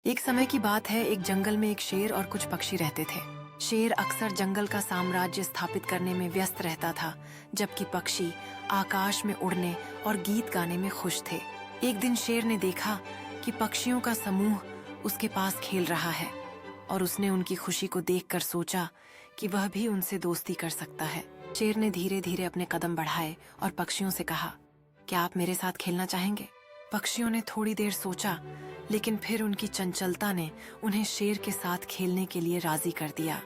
एक समय की बात है, एक जंगल में एक शेर और कुछ पक्षी रहते थे। शेर अक्सर जंगल का साम्राज्य स्थापित करने में व्यस्त रहता था, जबकि पक्षी आकाश में उड़ने और गीत गाने में खुश थे। एक दिन शेर ने देखा कि पक्षियों का समूह उसके पास खेल रहा है और उसने उनकी खुशी को देखकर सोचा कि वह भी उनसे दोस्ती कर सकता है। शेर ने धीरे धीरे अपने कदम बढ़ाए और पक्षियों से कहा, क्या आप मेरे साथ खेलना चाहेंगे? पक्षियों ने थोड़ी देर सोचा, लेकिन फिर उनकी चंचलता ने उन्हें शेर के साथ खेलने के लिए राजी कर दिया।